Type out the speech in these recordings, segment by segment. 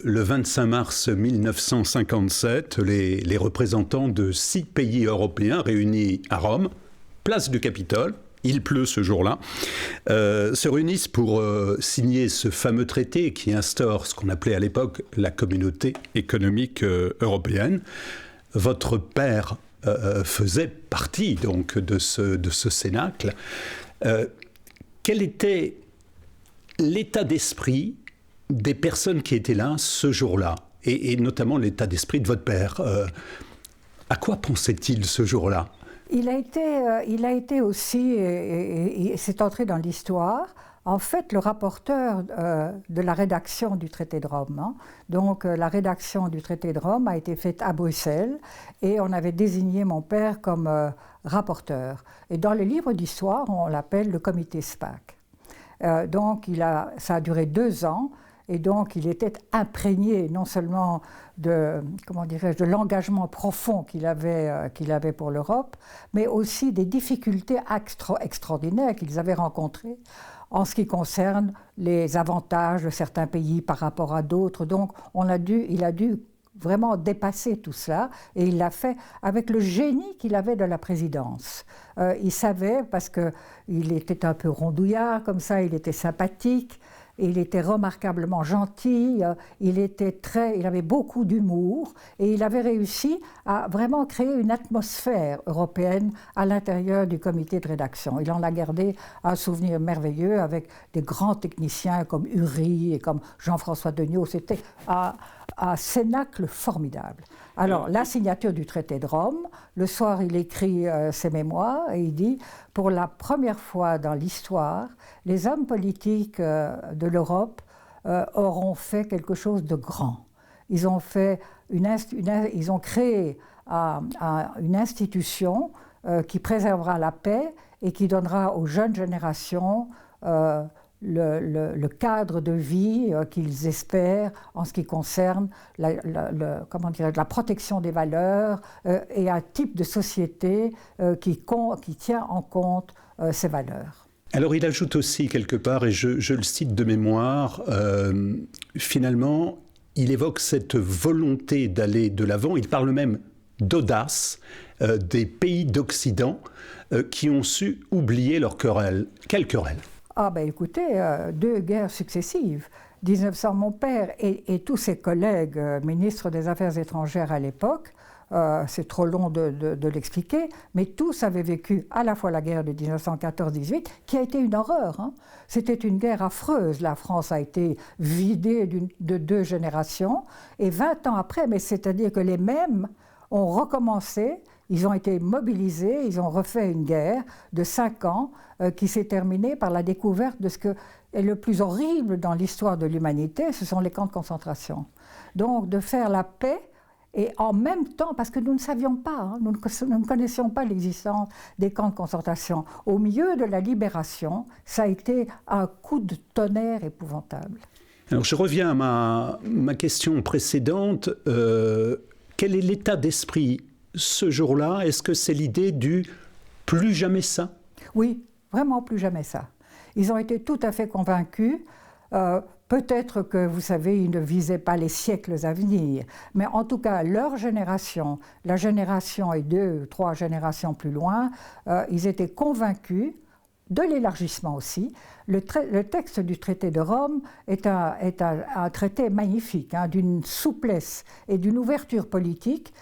Le 25 mars 1957, les représentants de 6 pays européens réunis à Rome, place du Capitole, il pleut ce jour-là, se réunissent pour signer ce fameux traité qui instaure ce qu'on appelait à l'époque la communauté économique européenne. Votre père faisait partie donc de ce cénacle. Quel était l'état d'esprit des personnes qui étaient là ce jour-là, et notamment l'état d'esprit de votre père? À quoi pensait-il ce jour-là? Il a été aussi, et c'est entré dans l'histoire, en fait le rapporteur de la rédaction du traité de Rome. Hein. Donc la rédaction du traité de Rome a été faite à Bruxelles et on avait désigné mon père comme rapporteur. Et dans les livres d'histoire, on l'appelle le comité SPAC. Donc ça a duré 2 ans. Et donc, il était imprégné non seulement de l'engagement profond qu'il avait pour l'Europe, mais aussi des difficultés extraordinaires qu'ils avaient rencontrées en ce qui concerne les avantages de certains pays par rapport à d'autres. Donc, il a dû vraiment dépasser tout cela, et il l'a fait avec le génie qu'il avait de la présidence. Il savait, parce qu'il était un peu rondouillard, comme ça, il était sympathique, il était remarquablement gentil, il avait beaucoup d'humour et il avait réussi à vraiment créer une atmosphère européenne à l'intérieur du comité de rédaction. Il en a gardé un souvenir merveilleux avec des grands techniciens comme Uri et comme Jean-François Degnaud. C'était un cénacle formidable. Alors, la signature du traité de Rome, le soir il écrit ses mémoires et il dit « Pour la première fois dans l'histoire, les hommes politiques de l'Europe auront fait quelque chose de grand. Ils ont créé une institution qui préservera la paix et qui donnera aux jeunes générations le cadre de vie qu'ils espèrent en ce qui concerne la protection des valeurs et un type de société qui tient en compte ces valeurs. » Alors il ajoute aussi quelque part, et je le cite de mémoire, finalement, il évoque cette volonté d'aller de l'avant, il parle même d'audace des pays d'Occident qui ont su oublier leurs querelles. Quelles querelles? Ah ben écoutez, 2 guerres successives. 1900, mon père et tous ses collègues ministres des Affaires étrangères à l'époque, c'est trop long de l'expliquer, mais tous avaient vécu à la fois la guerre de 1914-18, qui a été une horreur. Hein. C'était une guerre affreuse. La France a été vidée de 2 générations, et 20 ans après, mais c'est-à-dire que les mêmes ont recommencé. Ils ont été mobilisés, ils ont refait une guerre de 5 ans qui s'est terminée par la découverte de ce que est le plus horrible dans l'histoire de l'humanité, ce sont les camps de concentration. Donc de faire la paix et en même temps, parce que nous ne savions pas, hein, nous ne connaissions pas l'existence des camps de concentration, au milieu de la libération, ça a été un coup de tonnerre épouvantable. Alors je reviens à ma question précédente. Quel est l'état d'esprit ce jour-là? Est-ce que c'est l'idée du « plus jamais ça » ? Oui, vraiment plus jamais ça. Ils ont été tout à fait convaincus. Peut-être que, vous savez, ils ne visaient pas les siècles à venir, mais en tout cas, leur génération, la génération et 2 ou 3 générations plus loin, ils étaient convaincus de l'élargissement aussi. Le texte du traité de Rome est un traité magnifique, hein, d'une souplesse et d'une ouverture politique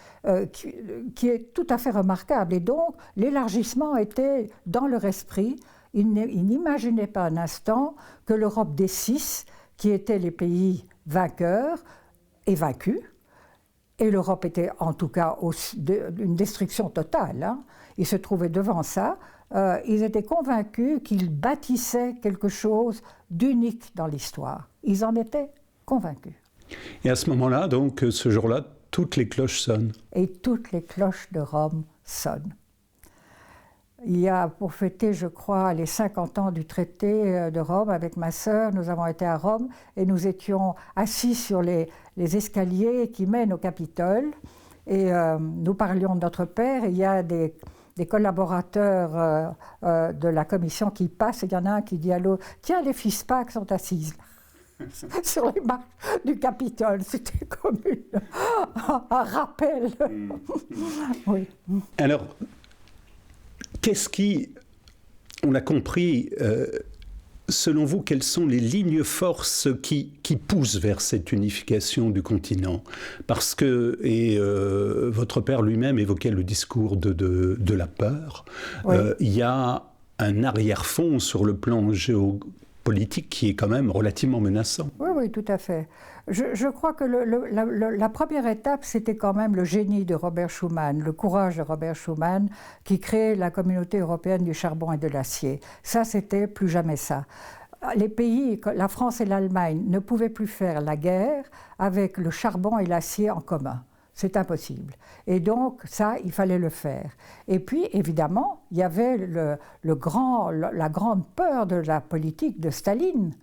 qui est tout à fait remarquable. Et donc, l'élargissement était dans leur esprit. Ils n'imaginaient pas un instant que l'Europe des 6, qui étaient les pays vainqueurs et vaincus, et l'Europe était en tout cas une destruction totale, hein. Ils se trouvaient devant ça. Ils étaient convaincus qu'ils bâtissaient quelque chose d'unique dans l'histoire. Ils en étaient convaincus. Et à ce moment-là, donc, ce jour-là, toutes les cloches sonnent. Et toutes les cloches de Rome sonnent. Il y a, pour fêter, je crois, les 50 ans du traité de Rome, avec ma sœur, nous avons été à Rome et nous étions assis sur les escaliers qui mènent au Capitole. Et nous parlions de notre père, et il y a des collaborateurs de la commission qui passent, et il y en a un qui dit à l'autre « Tiens, les fils Pâques sont assises là ». sur les marches du Capitole. C'était comme un rappel. Oui. Alors, qu'est-ce qui... On a compris, selon vous, quelles sont les lignes forces qui poussent vers cette unification du continent? Parce que, et votre père lui-même évoquait le discours de la peur, Oui. Il y a un arrière-fond sur le plan géopolitique qui est quand même relativement menaçant. Oui, oui, tout à fait. Je crois que la première étape, c'était quand même le génie de Robert Schuman, le courage de Robert Schuman, qui crée la communauté européenne du charbon et de l'acier. Ça, c'était plus jamais ça. Les pays, la France et l'Allemagne, ne pouvaient plus faire la guerre avec le charbon et l'acier en commun. C'est impossible. Et donc, ça, il fallait le faire. Et puis, évidemment, il y avait la grande peur de la politique de Staline.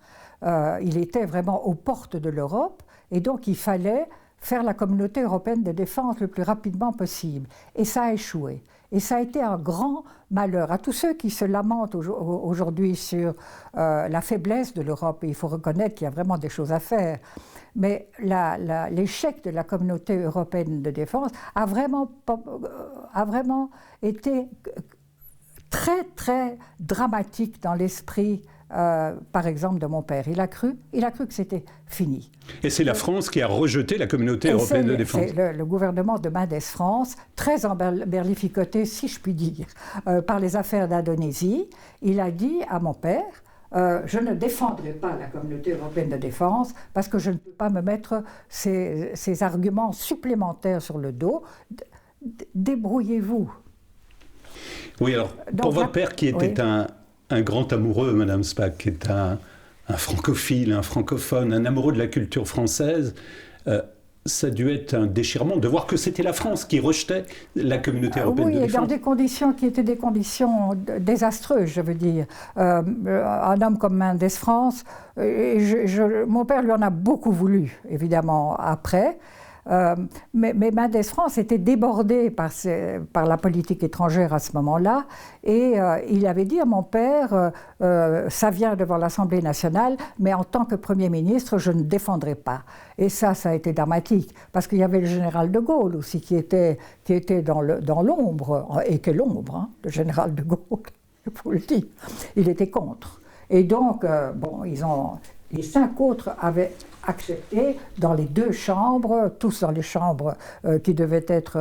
Il était vraiment aux portes de l'Europe, et donc il fallait faire la communauté européenne de défense le plus rapidement possible. Et ça a échoué. Et ça a été un grand malheur. À tous ceux qui se lamentent aujourd'hui sur la faiblesse de l'Europe, et il faut reconnaître qu'il y a vraiment des choses à faire, mais l'échec de la communauté européenne de défense a vraiment été très, très dramatique dans l'esprit, par exemple, de mon père. Il a cru que c'était fini. Et c'est la France qui a rejeté la communauté européenne de défense. C'est le gouvernement de Mendes France, très emberlificoté, si je puis dire, par les affaires d'Indonésie. Il a dit à mon père, je ne défendrai pas la communauté européenne de défense parce que je ne peux pas me mettre ces arguments supplémentaires sur le dos. Débrouillez-vous. Oui, alors, pour votre père qui était un grand amoureux, Madame Spaak, qui est un francophile, un francophone, un amoureux de la culture française, ça a dû être un déchirement de voir que c'était la France qui rejetait la communauté européenne de défense. Oui, dans des conditions qui étaient des conditions désastreuses, je veux dire. Un homme comme Mendes France, mon père lui en a beaucoup voulu, évidemment, après. Mais Mendes France était débordé par la politique étrangère à ce moment-là, et il avait dit à mon père, ça vient devant l'Assemblée nationale, mais en tant que Premier ministre, je ne défendrai pas. Et ça a été dramatique, parce qu'il y avait le général de Gaulle aussi, qui était dans l'ombre, et que l'ombre, hein, le général de Gaulle, il faut le dire, il était contre. Et donc, les 5 autres avaient accepté dans les 2 chambres, tous dans les chambres qui devaient être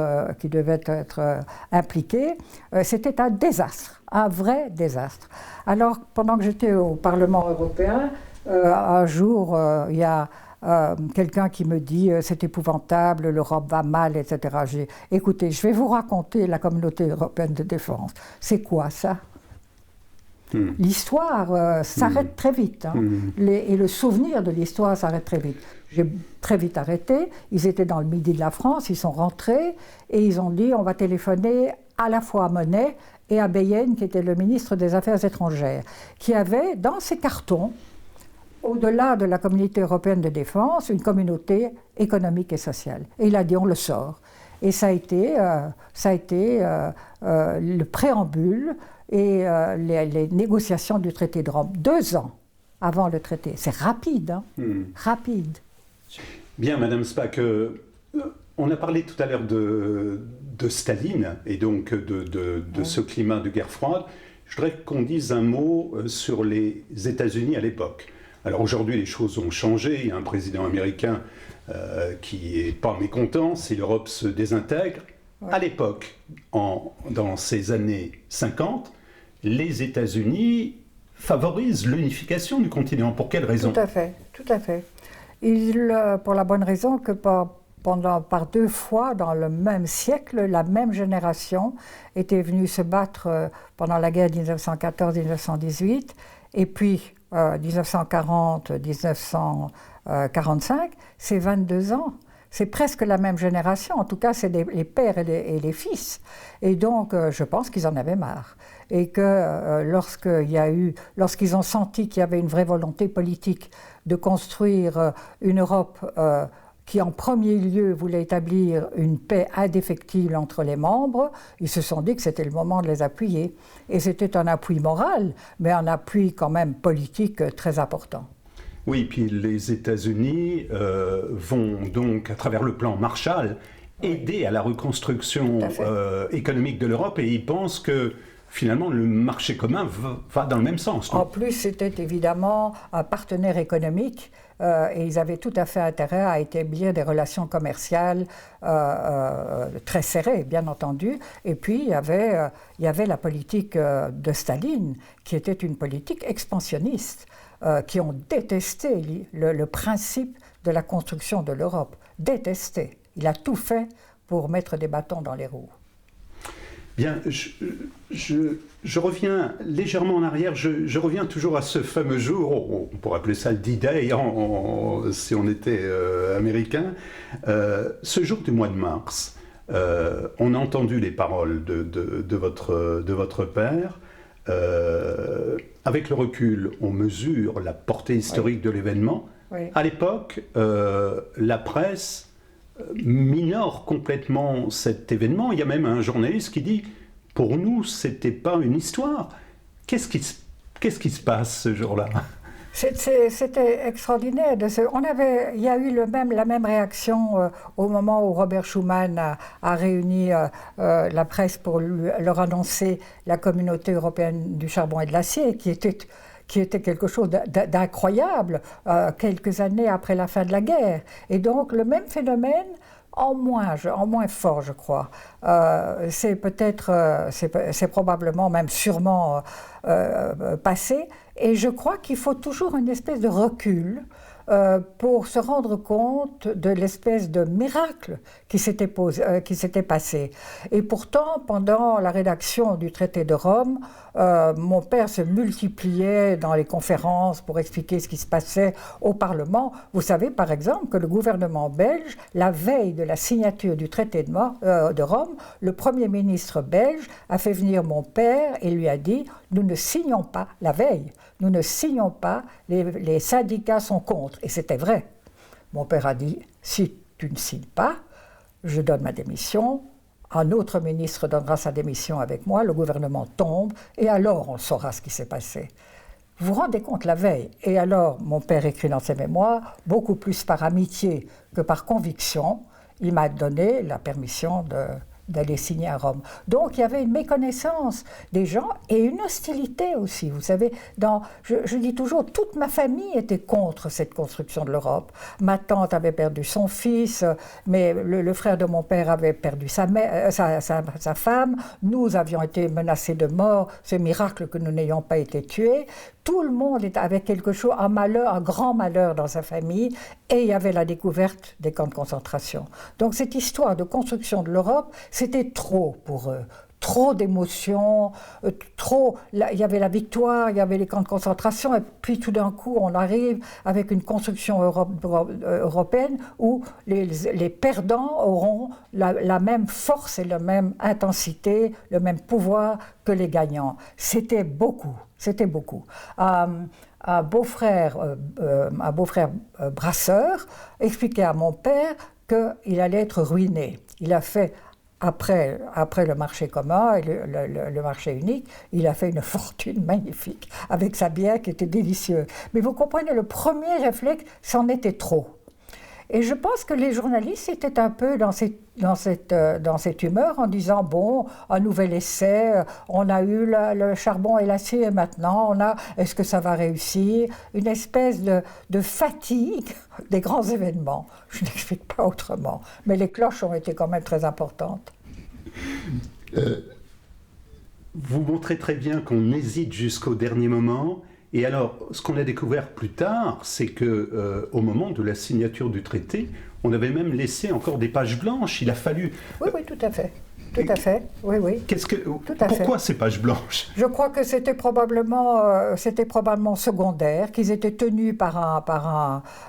impliqués. C'était un désastre, un vrai désastre. Alors, pendant que j'étais au Parlement européen, un jour, il y a quelqu'un qui me dit « c'est épouvantable, l'Europe va mal, etc. » Écoutez, je vais vous raconter la communauté européenne de défense. C'est quoi ça ? L'histoire s'arrête très vite, hein. Et le souvenir de l'histoire s'arrête très vite. J'ai très vite arrêté, ils étaient dans le midi de la France, ils sont rentrés et ils ont dit on va téléphoner à la fois à Monet et à Bayenne, qui était le ministre des Affaires étrangères, qui avait dans ses cartons, au-delà de la communauté européenne de défense, une communauté économique et sociale. Et il a dit on le sort. Et ça a été le préambule et les négociations du traité de Rome, 2 ans avant le traité. C'est rapide, hein, rapide. Bien, Madame Spaak, on a parlé tout à l'heure de Staline et donc de ce climat de guerre froide. Je voudrais qu'on dise un mot sur les États-Unis à l'époque. Alors aujourd'hui, les choses ont changé. Il y a un président américain qui n'est pas mécontent si l'Europe se désintègre. Ouais. À l'époque, dans ces années 50, les États-Unis favorisent l'unification du continent. Pour quelle raison ? Tout à fait, tout à fait. Pour la bonne raison que par 2 fois dans le même siècle, la même génération était venue se battre pendant la guerre 1914-1918, et puis 1940-1945, c'est 22 ans. C'est presque la même génération, en tout cas c'est les pères et les fils. Et donc je pense qu'ils en avaient marre. Et que lorsqu'ils ont senti qu'il y avait une vraie volonté politique de construire une Europe qui en premier lieu voulait établir une paix indéfectible entre les membres, ils se sont dit que c'était le moment de les appuyer. Et c'était un appui moral, mais un appui quand même politique très important. Oui, puis les États-Unis vont donc, à travers le plan Marshall, aider à la reconstruction économique de l'Europe, et ils pensent que finalement le marché commun va dans le même sens. En plus, c'était évidemment un partenaire économique et ils avaient tout à fait intérêt à établir des relations commerciales très serrées, bien entendu. Et puis, il y avait la politique de Staline, qui était une politique expansionniste, qui ont détesté le principe de la construction de l'Europe. Détesté. Il a tout fait pour mettre des bâtons dans les roues. Bien, je reviens légèrement en arrière, je reviens toujours à ce fameux jour, on pourrait appeler ça le D-Day si on était américain, ce jour du mois de mars. On a entendu les paroles de votre père. Avec le recul, on mesure la portée historique de l'événement. Oui. À l'époque, la presse minore complètement cet événement. Il y a même un journaliste qui dit « Pour nous, c'était pas une histoire ». Qu'est-ce qui se passe ce jour-là ? C'était extraordinaire. Il y a eu la même réaction au moment où Robert Schuman a réuni la presse pour leur annoncer la communauté européenne du charbon et de l'acier, qui était quelque chose d'incroyable quelques années après la fin de la guerre. Et donc le même phénomène, en moins fort, je crois. C'est probablement, même sûrement passé. Et je crois qu'il faut toujours une espèce de recul pour se rendre compte de l'espèce de miracle qui s'était passé. Et pourtant, pendant la rédaction du traité de Rome, mon père se multipliait dans les conférences pour expliquer ce qui se passait au Parlement. Vous savez, par exemple, que le gouvernement belge, la veille de la signature du traité de Rome, le Premier ministre belge a fait venir mon père et lui a dit « Nous ne signons pas la veille. Nous ne signons pas, les syndicats sont contre. » Et c'était vrai. Mon père a dit, si tu ne signes pas, je donne ma démission, un autre ministre donnera sa démission avec moi, le gouvernement tombe, et alors on saura ce qui s'est passé. Vous vous rendez compte la veille? Et alors, mon père écrit dans ses mémoires, beaucoup plus par amitié que par conviction, il m'a donné la permission d'aller signer à Rome. Donc il y avait une méconnaissance des gens et une hostilité aussi. Vous savez, je dis toujours, toute ma famille était contre cette construction de l'Europe. Ma tante avait perdu son fils, mais le frère de mon père avait perdu sa femme. Nous avions été menacés de mort. C'est miracle que nous n'ayons pas été tués. Tout le monde avait quelque chose, un malheur, un grand malheur dans sa famille, et il y avait la découverte des camps de concentration. Donc cette histoire de construction de l'Europe, c'était trop pour eux. Trop d'émotions, il y avait la victoire, il y avait les camps de concentration, et puis tout d'un coup, on arrive avec une construction européenne où les perdants auront la même force et la même intensité, le même pouvoir que les gagnants. C'était beaucoup. Un beau-frère brasseur expliquait à mon père qu'il allait être ruiné. Il a fait, après le marché commun et le marché unique, il a fait une fortune magnifique avec sa bière qui était délicieuse. Mais vous comprenez, le premier réflexe, c'en était trop. Et je pense que les journalistes étaient un peu dans cette humeur en disant, bon, un nouvel essai, on a eu le charbon et l'acier et maintenant, est-ce que ça va réussir? Une espèce de fatigue des grands événements. Je n'explique pas autrement. Mais les cloches ont été quand même très importantes. Vous montrez très bien qu'on hésite jusqu'au dernier moment. Et alors, ce qu'on a découvert plus tard, c'est qu'au moment de la signature du traité, on avait même laissé encore des pages blanches. Il a fallu... Oui, tout à fait. Tout à fait, oui. Pourquoi ces pages blanches? Je crois que c'était probablement secondaire, qu'ils étaient tenus par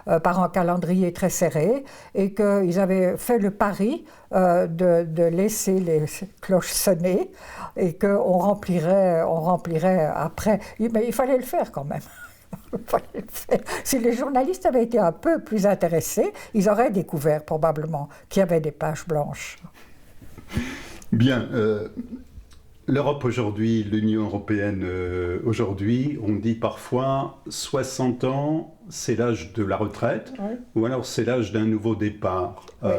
un calendrier très serré et qu'ils avaient fait le pari de laisser les cloches sonner et qu'on remplirait après. Mais il fallait le faire quand même. Si les journalistes avaient été un peu plus intéressés, ils auraient découvert probablement qu'il y avait des pages blanches. Bien. L'Europe aujourd'hui, l'Union européenne aujourd'hui, on dit parfois 60 ans, c'est l'âge de la retraite, oui. Ou alors c'est l'âge d'un nouveau départ. Oui.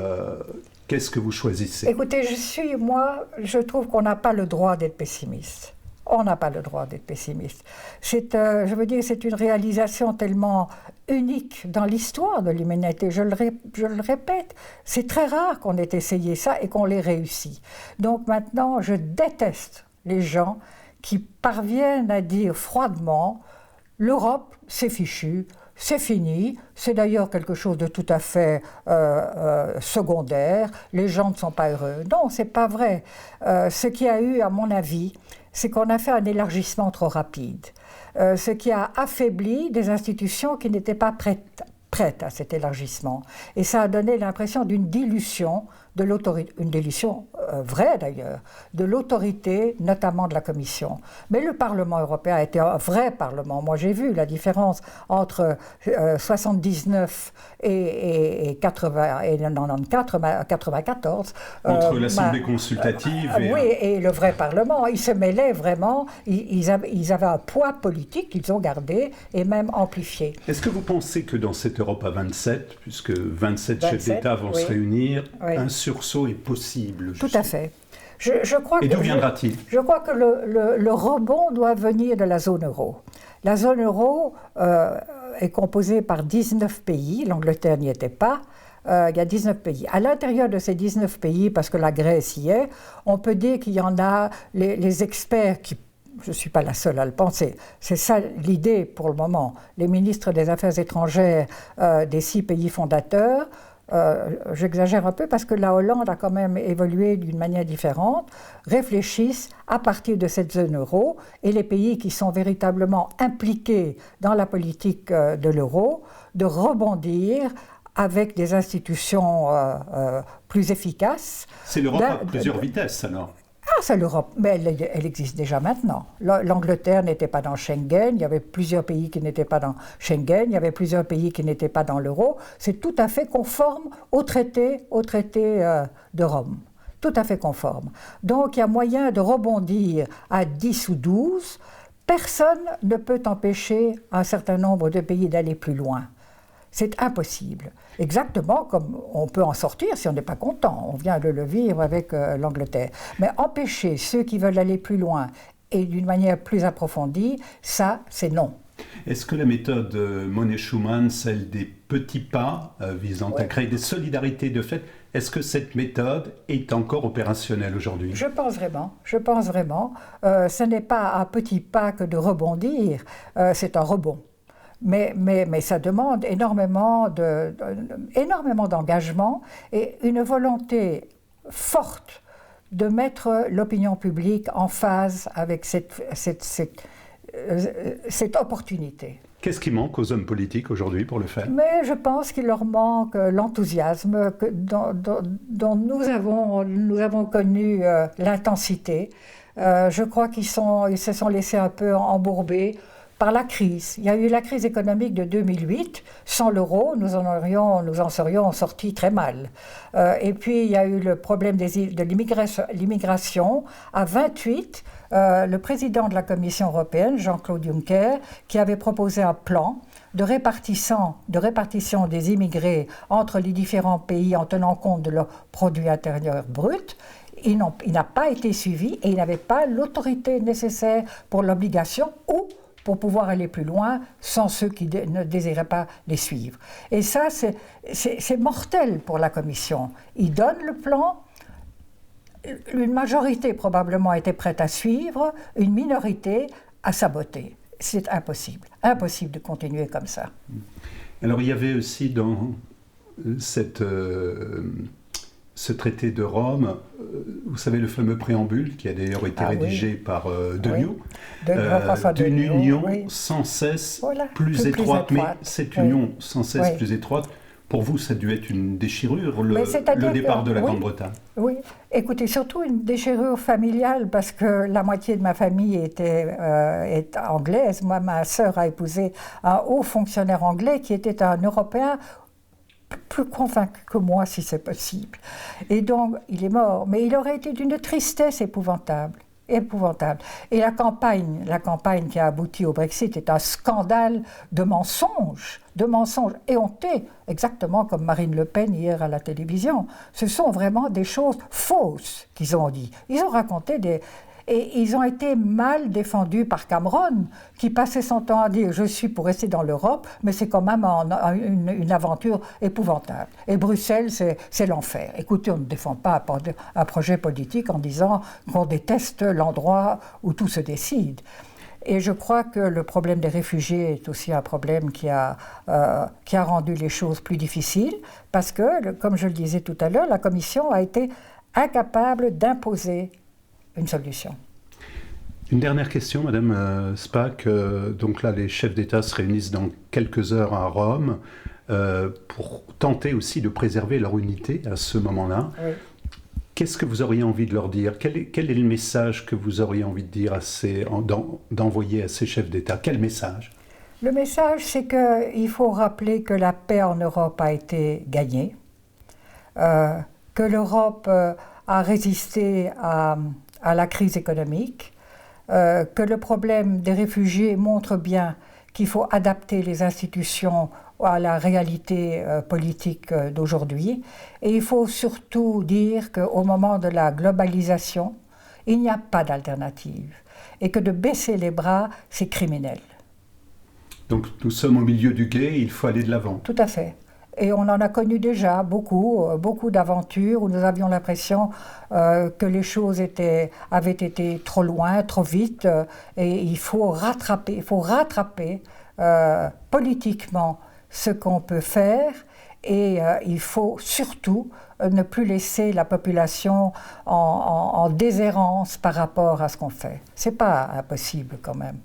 Qu'est-ce que vous choisissez? Écoutez, je trouve qu'on n'a pas le droit d'être pessimiste. On n'a pas le droit d'être pessimiste. Je veux dire, c'est une réalisation tellement unique dans l'histoire de l'humanité. Je le répète, c'est très rare qu'on ait essayé ça et qu'on l'ait réussi. Donc maintenant, je déteste les gens qui parviennent à dire froidement « l'Europe, c'est fichu ». C'est fini, c'est d'ailleurs quelque chose de tout à fait secondaire, les gens ne sont pas heureux. Non, c'est pas vrai. Ce qu'il y a eu, à mon avis, c'est qu'on a fait un élargissement trop rapide, ce qui a affaibli des institutions qui n'étaient pas prêtes à cet élargissement. Et ça a donné l'impression d'une dilution de l'autorité, une dilution vraie d'ailleurs, de l'autorité, notamment de la Commission. Mais le Parlement européen a été un vrai Parlement. Moi, j'ai vu la différence entre 79 et 94. Entre l'Assemblée consultative et... Oui, et le vrai Parlement. Ils se mêlaient vraiment, ils avaient un poids politique qu'ils ont gardé et même amplifié. Est-ce que vous pensez que dans cette Europe à 27, puisque 27 chefs d'État vont se réunir, un sursaut est possible? Tout à fait. Je crois et d'où viendra-t-il? Je crois que le rebond doit venir de la zone euro. La zone euro est composée par 19 pays, l'Angleterre n'y était pas. Il y a 19 pays. À l'intérieur de ces 19 pays, parce que la Grèce y est, on peut dire qu'il y en a les experts qui... Je ne suis pas la seule à le penser. C'est ça l'idée pour le moment. Les ministres des Affaires étrangères des 6 pays fondateurs, j'exagère un peu parce que la Hollande a quand même évolué d'une manière différente, réfléchissent à partir de cette zone euro et les pays qui sont véritablement impliqués dans la politique de l'euro, de rebondir avec des institutions plus efficaces. C'est l'Europe à plusieurs vitesses alors? Ah, c'est l'Europe, mais elle existe déjà maintenant. L'Angleterre n'était pas dans Schengen, il y avait plusieurs pays qui n'étaient pas dans Schengen, il y avait plusieurs pays qui n'étaient pas dans l'euro. C'est tout à fait conforme au traité de Rome. Tout à fait conforme. Donc il y a moyen de rebondir à 10 ou 12. Personne ne peut empêcher un certain nombre de pays d'aller plus loin. C'est impossible. Exactement comme on peut en sortir si on n'est pas content. On vient de le vivre avec l'Angleterre. Mais empêcher ceux qui veulent aller plus loin et d'une manière plus approfondie, ça, c'est non. Est-ce que la méthode Monet-Schuman, celle des petits pas visant à créer des solidarités de fait, est-ce que cette méthode est encore opérationnelle aujourd'hui? Je pense vraiment. Ce n'est pas un petit pas que de rebondir, c'est un rebond. Mais ça demande énormément d'engagement et une volonté forte de mettre l'opinion publique en phase avec cette opportunité. Qu'est-ce qui manque aux hommes politiques aujourd'hui pour le faire? Mais je pense qu'il leur manque l'enthousiasme dont nous avons connu l'intensité. Je crois qu'ils se sont laissés un peu embourber par la crise. Il y a eu la crise économique de 2008. Sans l'euro, nous en serions sortis très mal. Et puis, il y a eu le problème de l'immigration. À 28, le président de la Commission européenne, Jean-Claude Juncker, qui avait proposé un plan de répartition des immigrés entre les différents pays en tenant compte de leur produit intérieur brut, il n'a pas été suivi et il n'avait pas l'autorité nécessaire pour l'obligation ou pour pouvoir aller plus loin sans ceux qui ne désiraient pas les suivre. Et ça, c'est mortel pour la Commission. Ils donnent le plan, une majorité probablement était prête à suivre, une minorité à saboter. C'est impossible de continuer comme ça. Alors il y avait aussi dans ce traité de Rome, vous savez, le fameux préambule qui a d'ailleurs été rédigé par Deniau, d'une union sans cesse plus étroite. Mais cette union sans cesse plus étroite, pour vous, ça a dû être une déchirure, le départ de la Grande-Bretagne? Oui, écoutez, surtout une déchirure familiale, parce que la moitié de ma famille est anglaise. Moi, ma sœur a épousé un haut fonctionnaire anglais qui était un Européen plus convaincu que moi, si c'est possible. Et donc, il est mort. Mais il aurait été d'une tristesse épouvantable. épouvantable. Et la campagne qui a abouti au Brexit est un scandale de mensonges éhontés, exactement comme Marine Le Pen hier à la télévision. Ce sont vraiment des choses fausses qu'ils ont dit. Ils ont raconté Et ils ont été mal défendus par Cameron, qui passait son temps à dire « je suis pour rester dans l'Europe », mais c'est quand même une aventure épouvantable. Et Bruxelles, c'est l'enfer. Écoutez, on ne défend pas un projet politique en disant qu'on déteste l'endroit où tout se décide. Et je crois que le problème des réfugiés est aussi un problème qui a rendu les choses plus difficiles, parce que, comme je le disais tout à l'heure, la Commission a été incapable d'imposer une solution. Une dernière question, Madame Spaak. Donc là, les chefs d'État se réunissent dans quelques heures à Rome pour tenter aussi de préserver leur unité à ce moment-là. Oui. Qu'est-ce que vous auriez envie de leur dire ? Quel est le message que vous auriez envie de dire d'envoyer à ces chefs d'État ? Quel message ? Le message, c'est qu'il faut rappeler que la paix en Europe a été gagnée, que l'Europe a résisté à la crise économique, que le problème des réfugiés montre bien qu'il faut adapter les institutions à la réalité politique d'aujourd'hui. Et il faut surtout dire qu'au moment de la globalisation, il n'y a pas d'alternative. Et que de baisser les bras, c'est criminel. Donc nous sommes au milieu du gué, il faut aller de l'avant. Tout à fait. Et on en a connu déjà beaucoup d'aventures où nous avions l'impression que les choses avaient été trop loin, trop vite, et il faut rattraper politiquement ce qu'on peut faire, et il faut surtout ne plus laisser la population en déshérence par rapport à ce qu'on fait. C'est pas impossible quand même.